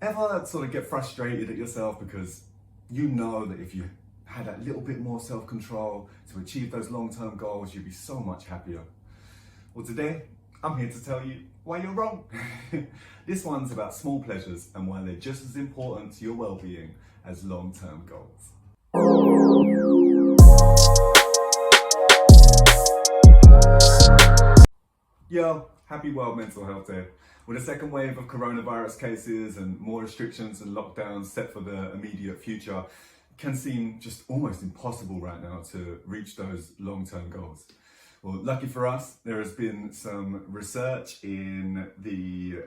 Ever sort of get frustrated at yourself because you know that if you had that little bit more self-control to achieve those long-term goals, you'd be so much happier? Well, today, I'm here to tell you why you're wrong. This one's about small pleasures and why they're just as important to your well-being as long-term goals. Yo, happy World Mental Health Day. With a second wave of coronavirus cases and more restrictions and lockdowns set for the immediate future, it can seem just almost impossible right now to reach those long-term goals. Well, lucky for us, there has been some research in the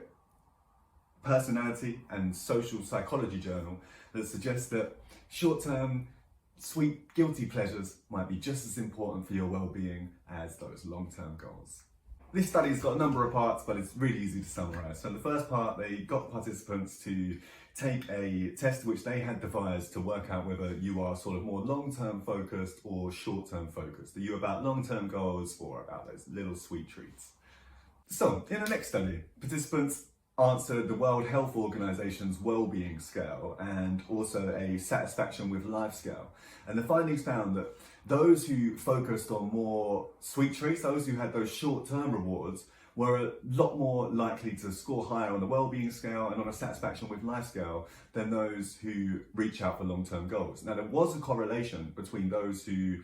Personality and Social Psychology Journal that suggests that short-term, sweet, guilty pleasures might be just as important for your well-being as those long-term goals. This study's got a number of parts, but it's really easy to summarise. So in the first part, they got participants to take a test which they had devised to work out whether you are sort of more long-term focused or short-term focused. Are you about long-term goals or about those little sweet treats? So in the next study, participants answered the World Health Organization's Wellbeing scale and also a satisfaction with life scale. And the findings found that those who focused on more sweet treats, those who had those short-term rewards, were a lot more likely to score higher on the Wellbeing scale and on a satisfaction with life scale than those who reach out for long-term goals. Now, there was a correlation between those who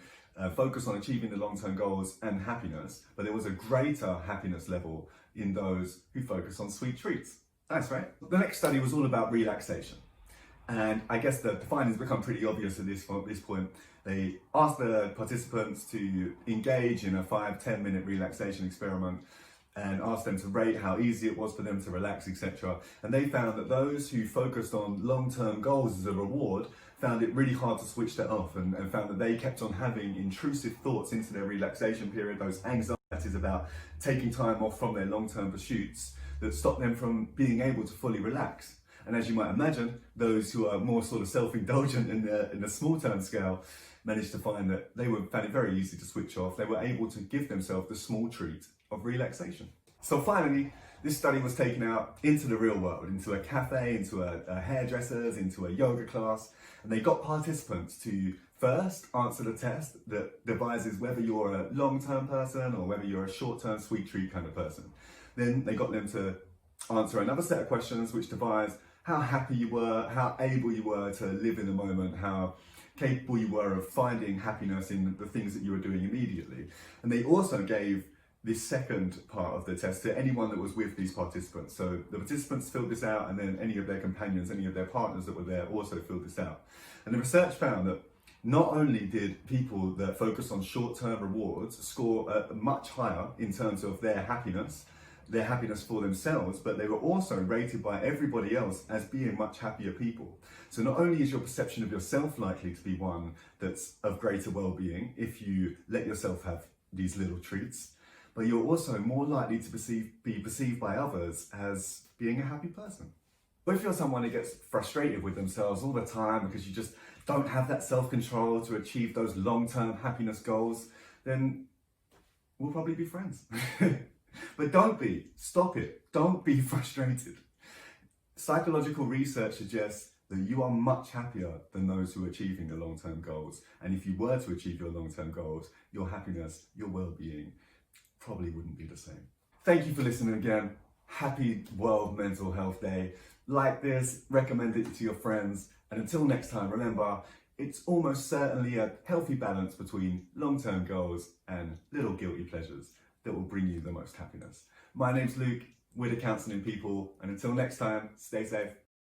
focus on achieving the long-term goals and happiness, but there was a greater happiness level in those who focus on sweet treats. Nice, right? The next study was all about relaxation. And I guess the findings become pretty obvious at this point. They asked the participants to engage in a 5-10 minute relaxation experiment and asked them to rate how easy it was for them to relax, etc. And they found that those who focused on long-term goals as a reward found it really hard to switch that off and found that they kept on having intrusive thoughts into their relaxation period, those anxieties about taking time off from their long-term pursuits that stopped them from being able to fully relax. And as you might imagine, those who are more sort of self-indulgent in the small-term scale managed to find that they found it very easy to switch off. They were able to give themselves the small treat of relaxation. So finally, this study was taken out into the real world, into a cafe, into a hairdresser's, into a yoga class, and they got participants to first answer the test that devises whether you're a long-term person or whether you're a short-term sweet treat kind of person. Then they got them to answer another set of questions which devise how happy you were, how able you were to live in the moment, how capable you were of finding happiness in the things that you were doing immediately. And they also gave this second part of the test to anyone that was with these participants. So the participants filled this out, and then any of their companions, any of their partners that were there also filled this out. And the research found that not only did people that focus on short-term rewards score much higher in terms of their happiness for themselves, but they were also rated by everybody else as being much happier people. So not only is your perception of yourself likely to be one that's of greater well-being if you let yourself have these little treats, but you're also more likely to be perceived by others as being a happy person. But if you're someone who gets frustrated with themselves all the time because you just don't have that self-control to achieve those long-term happiness goals, then we'll probably be friends. But don't be. Stop it. Don't be frustrated. Psychological research suggests that you are much happier than those who are achieving the long-term goals. And if you were to achieve your long-term goals, your happiness, your well-being probably wouldn't be the same. Thank you for listening again. Happy World Mental Health Day. Like this, recommend it to your friends. And until next time, remember, it's almost certainly a healthy balance between long-term goals and little guilty pleasures that will bring you the most happiness. My name's Luke, we're the Counselling People, and until next time, stay safe.